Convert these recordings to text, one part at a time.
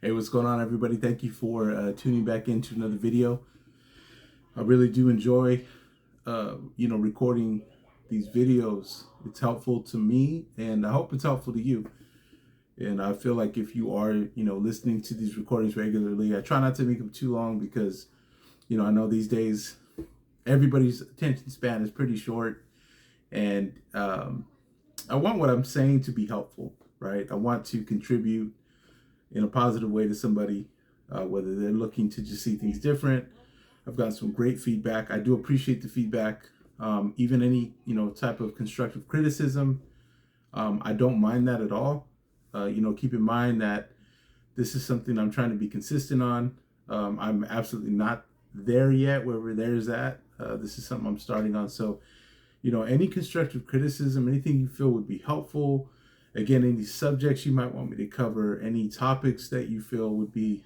Hey, what's going on, everybody? Thank you for tuning back into another video. I really do enjoy, recording these videos. It's helpful to me, and I hope it's helpful to you. And I feel like if you are, listening to these recordings regularly, I try not to make them too long because, I know these days everybody's attention span is pretty short, and I want what I'm saying to be helpful, right? I want to contribute in a positive way to somebody, whether they're looking to just see things different. I've gotten some great feedback. I do appreciate the feedback. Even any, type of constructive criticism. I don't mind that at all. Keep in mind that this is something I'm trying to be consistent on. I'm absolutely not there yet, wherever there's at. This is something I'm starting on. So, any constructive criticism, anything you feel would be helpful. Again, any subjects you might want me to cover, any topics that you feel would be,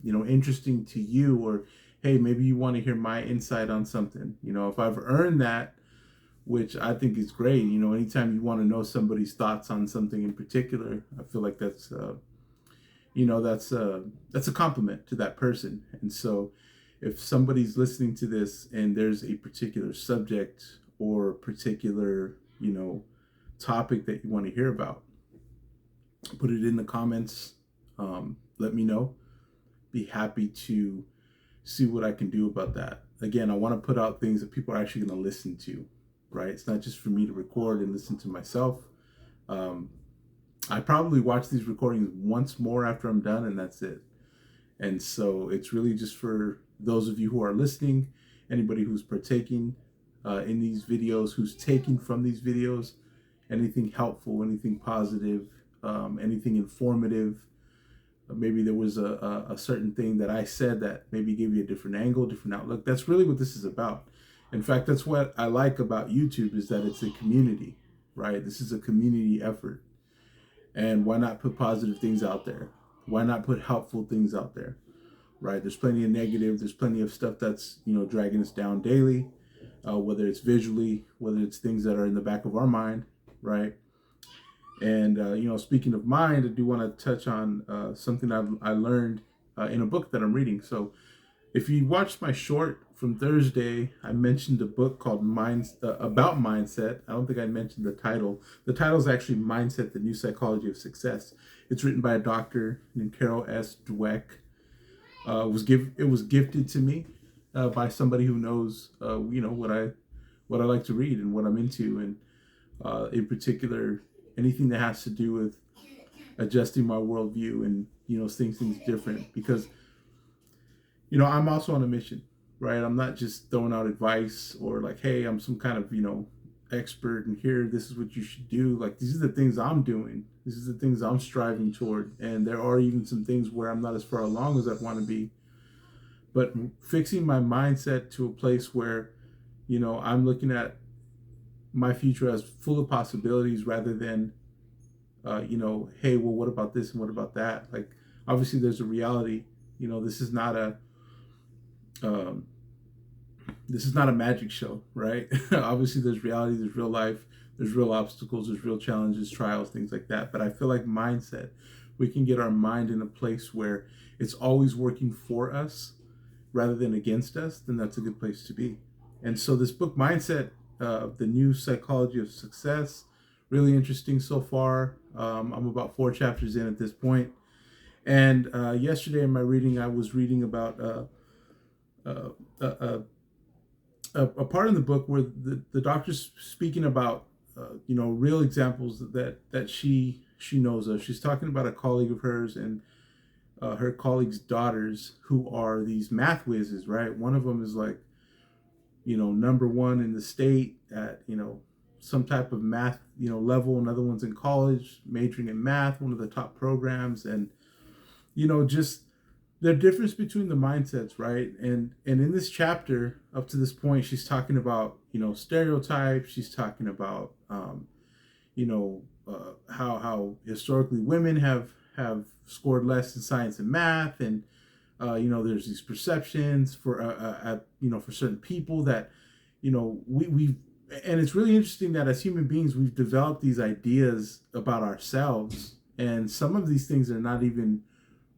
interesting to you, or hey, maybe you want to hear my insight on something. If I've earned that, which I think is great. Anytime you want to know somebody's thoughts on something in particular, I feel like that's that's a compliment to that person. And so, if somebody's listening to this and there's a particular subject or particular, topic that you want to hear about, put it in the comments. Let me know. Be happy to see what I can do about that. Again, I want to put out things that people are actually going to listen to, right? It's not just for me to record and listen to myself. I probably watch these recordings once more after I'm done, and that's it. And so it's really just for those of you who are listening, anybody who's partaking in these videos, who's taking from these videos anything helpful, anything positive, anything informative. Maybe there was a certain thing that I said that maybe gave you a different angle, different outlook. That's really what this is about. In fact, that's what I like about YouTube, is that it's a community, right? This is a community effort. And why not put positive things out there? Why not put helpful things out there, right? There's plenty of negative. There's plenty of stuff that's, dragging us down daily, whether it's visually, whether it's things that are in the back of our mind, right? And, speaking of mind, I do want to touch on something I learned in a book that I'm reading. So if you watched my short from Thursday, I mentioned a book called about mindset. I don't think I mentioned the title. The title is actually Mindset, the New Psychology of Success. It's written by a doctor named Carol S. Dweck. It was gifted to me by somebody who knows, what I like to read and what I'm into, and in particular, anything that has to do with adjusting my worldview and seeing things different. Because I'm also on a mission, right? I'm not just throwing out advice or like, hey, I'm some kind of expert and here, this is what you should do. Like, these are the things I'm doing. This is the things I'm striving toward. And there are even some things where I'm not as far along as I want to be. But fixing my mindset to a place where, I'm looking at my future as full of possibilities rather than, hey, well, what about this and what about that? Like, obviously, there's a reality. This is not a magic show, right? Obviously, there's reality, there's real life, there's real obstacles, there's real challenges, trials, things like that. But I feel like mindset, we can get our mind in a place where it's always working for us rather than against us, then that's a good place to be. And so this book, Mindset, the New Psychology of Success, really interesting so far. I'm about 4 chapters in at this point. And yesterday in my reading, I was reading about a part in the book where the doctor's speaking about real examples that she knows of. She's talking about a colleague of hers and her colleague's daughters, who are these math whizzes, right? One of them is like number one in the state at some type of math level. Another one's in college majoring in math, one of the top programs. And just the difference between the mindsets, right? And in this chapter, up to this point, she's talking about stereotypes. She's talking about how historically women have scored less in science and math, and there's these perceptions for for certain people that we and it's really interesting that as human beings we've developed these ideas about ourselves, and some of these things are not even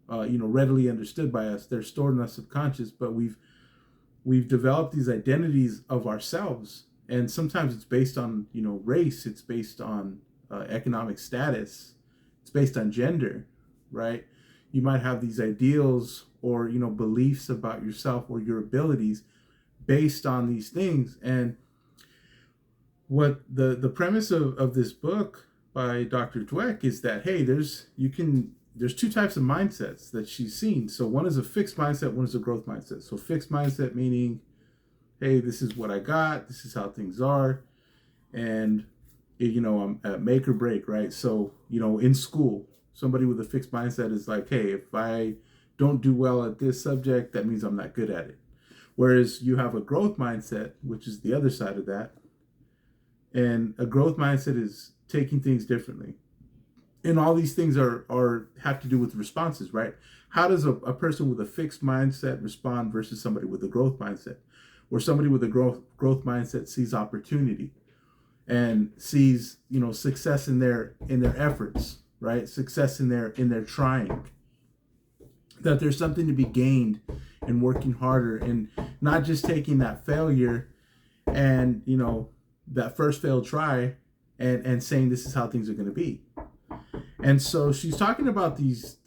readily understood by us. They're stored in our subconscious, but we've developed these identities of ourselves, and sometimes it's based on race, it's based on economic status, it's based on gender, right? You might have these ideals or beliefs about yourself or your abilities based on these things. And what the premise of this book by Dr. Dweck is that, hey, there's two types of mindsets that she's seen. So one is a fixed mindset, one is a growth mindset. So fixed mindset meaning, hey, this is what I got, this is how things are, and I'm at make or break, right? So in school, somebody with a fixed mindset is like, hey, if I don't do well at this subject, that means I'm not good at it. Whereas you have a growth mindset, which is the other side of that. And a growth mindset is taking things differently. And all these things are have to do with responses, right? How does a person with a fixed mindset respond versus somebody with a growth mindset? Where somebody with a growth mindset sees opportunity and sees success in their efforts, right? Success in their trying. That there's something to be gained in working harder and not just taking that failure and that first failed try and saying this is how things are going to be. And so she's talking about this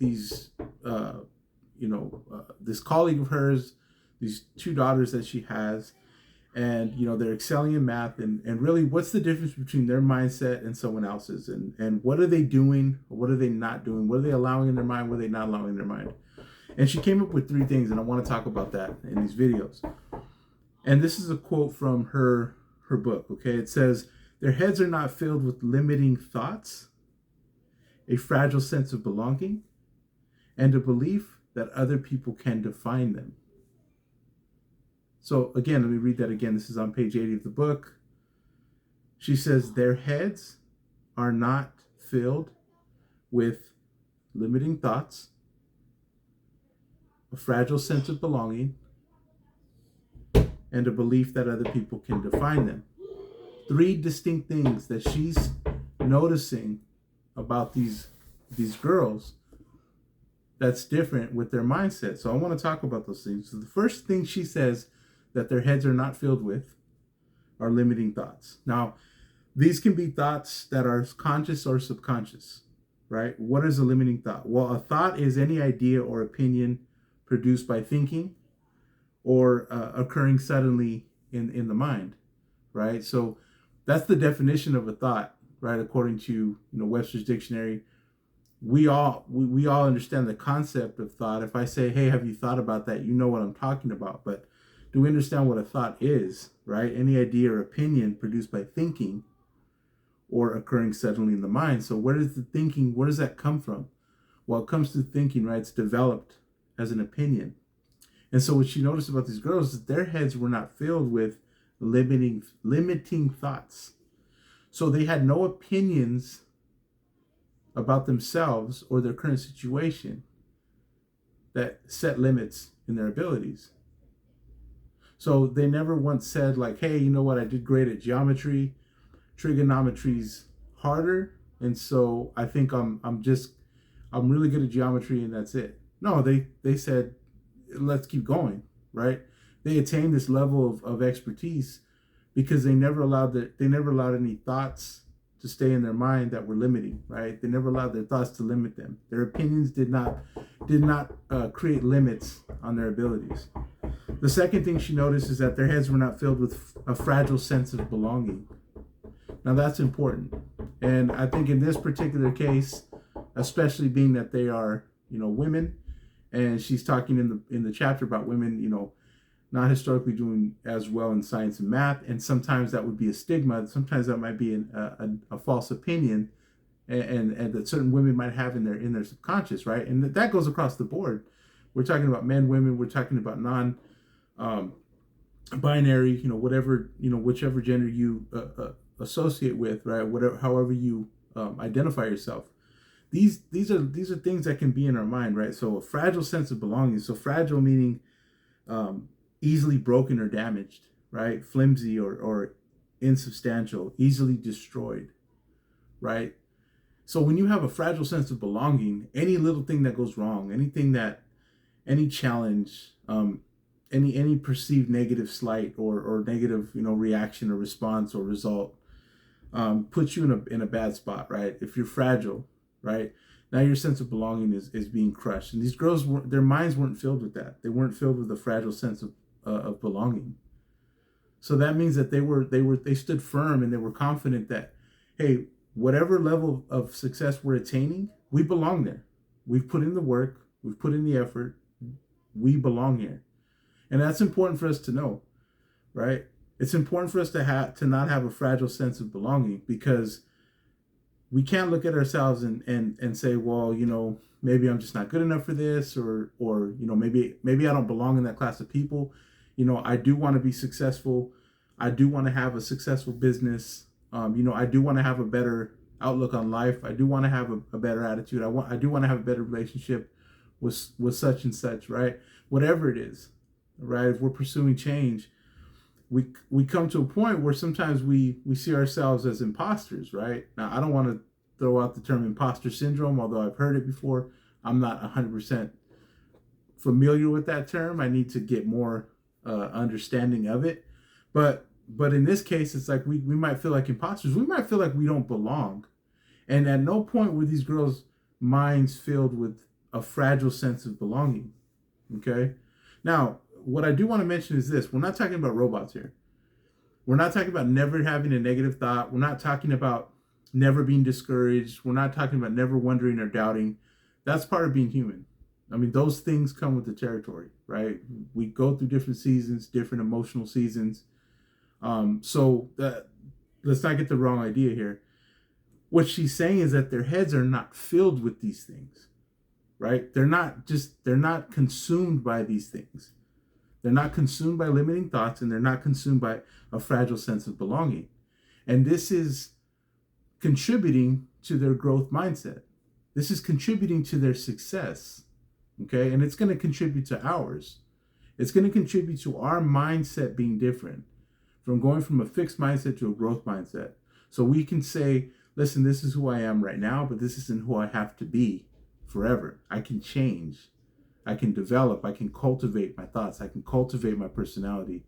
colleague of hers, these two daughters that she has, and they're excelling in math, and really what's the difference between their mindset and someone else's, and what are they doing, or what are they not doing, what are they allowing in their mind, what are they not allowing in their mind. And she came up with 3 things, and I want to talk about that in these videos. And this is a quote from her book, okay? It says, "Their heads are not filled with limiting thoughts, a fragile sense of belonging, and a belief that other people can define them." So again, let me read that again. This is on page 80 of the book. She says, their heads are not filled with limiting thoughts, a fragile sense of belonging, and a belief that other people can define them. 3 distinct things that she's noticing about these girls that's different with their mindset. So I want to talk about those things. So the first thing she says that their heads are not filled with are limiting thoughts. Now, these can be thoughts that are conscious or subconscious, right? What is a limiting thought? Well, a thought is any idea or opinion produced by thinking or occurring suddenly in the mind, right? So that's the definition of a thought, right? According to Webster's dictionary. We all understand the concept of thought. If I say, hey, have you thought about that? You know what I'm talking about. But do we understand what a thought is, right? Any idea or opinion produced by thinking or occurring suddenly in the mind. So where does that come from? Well, it comes through thinking, right? It's developed as an opinion. And so what she noticed about these girls is their heads were not filled with limiting thoughts. So they had no opinions about themselves or their current situation that set limits in their abilities. So they never once said like, hey, you know what, I did great at geometry, trigonometry's harder, and so I think I'm really good at geometry and that's it. No, they said, let's keep going, right? They attained this level of expertise because they never allowed any thoughts to stay in their mind that were limiting, right? They never allowed their thoughts to limit them. Their opinions did not create limits on their abilities. The second thing she noticed is that their heads were not filled with a fragile sense of belonging. Now that's important. And I think in this particular case, especially being that they are, women, and she's talking in the chapter about women, not historically doing as well in science and math, and sometimes that would be a stigma. Sometimes that might be a false opinion, and that certain women might have in their subconscious, right? And that goes across the board. We're talking about men, women. We're talking about non-binary, whichever gender you associate with, right? However you identify yourself. These are things that can be in our mind, right? So a fragile sense of belonging. So fragile meaning easily broken or damaged, right? Flimsy or insubstantial, easily destroyed, right? So when you have a fragile sense of belonging, any little thing that goes wrong, any challenge, any perceived negative slight or negative, reaction or response or result, puts you in a bad spot, right? If you're fragile, right? Now your sense of belonging is being crushed. And these girls, their minds weren't filled with that. They weren't filled with a fragile sense of belonging. So that means that they stood firm and they were confident that, hey, whatever level of success we're attaining, we belong there. We've put in the work, we've put in the effort, we belong here. And that's important for us to know, right? It's important for us to not have a fragile sense of belonging, because we can't look at ourselves and say, well, maybe I'm just not good enough for this, or maybe I don't belong in that class of people. I do want to be successful. I do want to have a successful business. I do want to have a better outlook on life. I do want to have a better attitude. I do want to have a better relationship with such and such, right? Whatever it is, right? If we're pursuing change, we come to a point where sometimes we see ourselves as imposters, right? Now, I don't want to throw out the term imposter syndrome, although I've heard it before. I'm not 100% familiar with that term. I need to get more understanding of it. But in this case, it's like we might feel like imposters. We might feel like we don't belong. And at no point were these girls' minds filled with a fragile sense of belonging. Okay? Now, what I do want to mention is this. We're not talking about robots here. We're not talking about never having a negative thought. We're not talking about never being discouraged. We're not talking about never wondering or doubting. That's part of being human. I mean, those things come with the territory, right? We go through different seasons, different emotional seasons. So let's not get the wrong idea here. What she's saying is that their heads are not filled with these things, right? They're not consumed by these things. They're not consumed by limiting thoughts, and they're not consumed by a fragile sense of belonging. And this is contributing to their growth mindset. This is contributing to their success, okay? And it's going to contribute to ours. It's going to contribute to our mindset being different, from going from a fixed mindset to a growth mindset. So we can say, listen, this is who I am right now, but this isn't who I have to be forever. I can change. I can develop. I can cultivate my thoughts. I can cultivate my personality.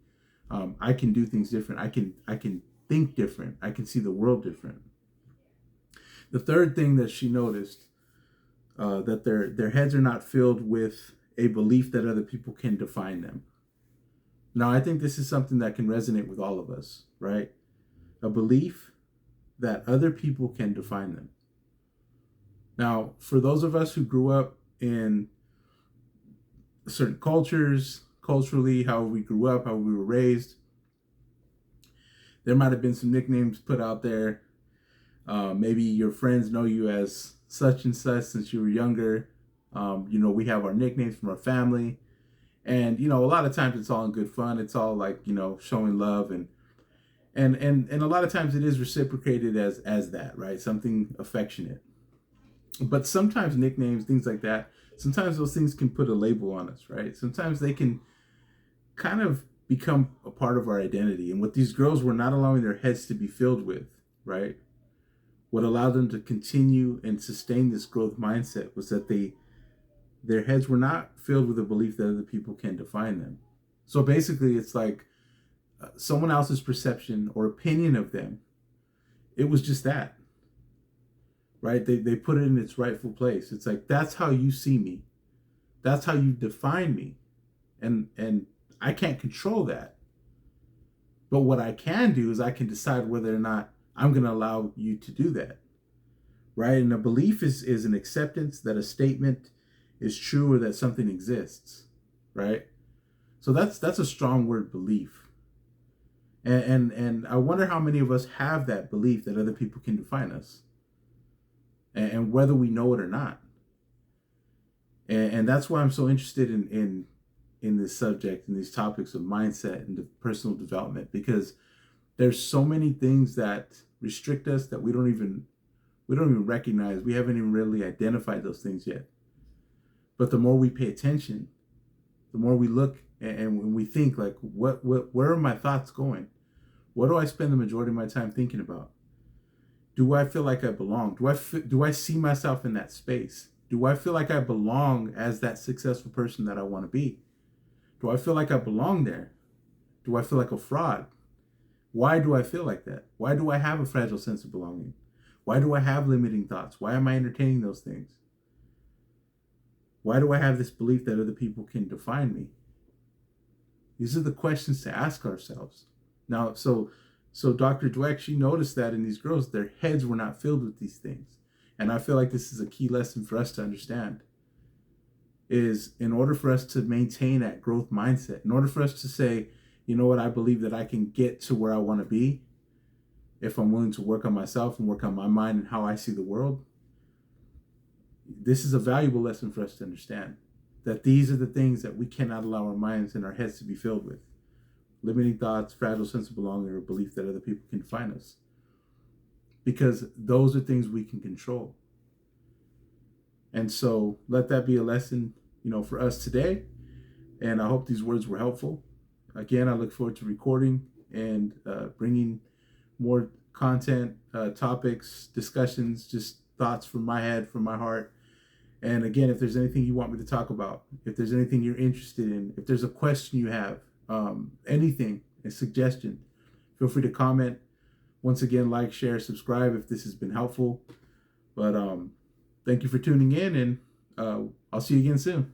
I can do things different. I can think different. I can see the world different. The third thing that she noticed, that their heads are not filled with a belief that other people can define them. Now, I think this is something that can resonate with all of us, right? A belief that other people can define them. Now, for those of us who grew up in certain culturally, how we grew up, how we were raised, there might have been some nicknames put out there. Maybe your friends know you as such and such since you were younger. We have our nicknames from our family. And, a lot of times it's all in good fun. It's all like, showing love. And a lot of times it is reciprocated as that, right? Something affectionate. But sometimes nicknames, things like that, sometimes those things can put a label on us, right? Sometimes they can kind of become a part of our identity. And what these girls were not allowing their heads to be filled with, right? What allowed them to continue and sustain this growth mindset was that their heads were not filled with a belief that other people can define them. So basically, it's like someone else's perception or opinion of them. It was just that, right? They put it in its rightful place. It's like, that's how you see me. That's how you define me. And I can't control that. But what I can do is I can decide whether or not I'm going to allow you to do that, right? And a belief is an acceptance that a statement is true or that something exists, right? So that's a strong word, belief. And I wonder how many of us have that belief that other people can define us, and whether we know it or not. And that's why I'm so interested in this subject and these topics of mindset and personal development, because there's so many things that restrict us that we don't even recognize. We haven't even really identified those things yet. But the more we pay attention, the more we look and when we think, like, where are my thoughts going? What do I spend the majority of my time thinking about? Do I feel like I belong? Do I see myself in that space? Do I feel like I belong as that successful person that I want to be? Do I feel like I belong there? Do I feel like a fraud? Why do I feel like that? Why do I have a fragile sense of belonging? Why do I have limiting thoughts? Why am I entertaining those things? Why do I have this belief that other people can define me? These are the questions to ask ourselves. Now, so Dr. Dweck, she noticed that in these girls, their heads were not filled with these things. And I feel like this is a key lesson for us to understand, is in order for us to maintain that growth mindset, in order for us to say, you know what, I believe that I can get to where I want to be if I'm willing to work on myself and work on my mind and how I see the world. This is a valuable lesson for us to understand, that these are the things that we cannot allow our minds and our heads to be filled with. Limiting thoughts, fragile sense of belonging, or belief that other people can define us. Because those are things we can control. And so let that be a lesson, for us today. And I hope these words were helpful. Again, I look forward to recording and bringing more content, topics, discussions, just thoughts from my head, from my heart. And again, if there's anything you want me to talk about, if there's anything you're interested in, if there's a question you have, anything, a suggestion, feel free to comment. Once again, like, share, subscribe if this has been helpful. But thank you for tuning in, and I'll see you again soon.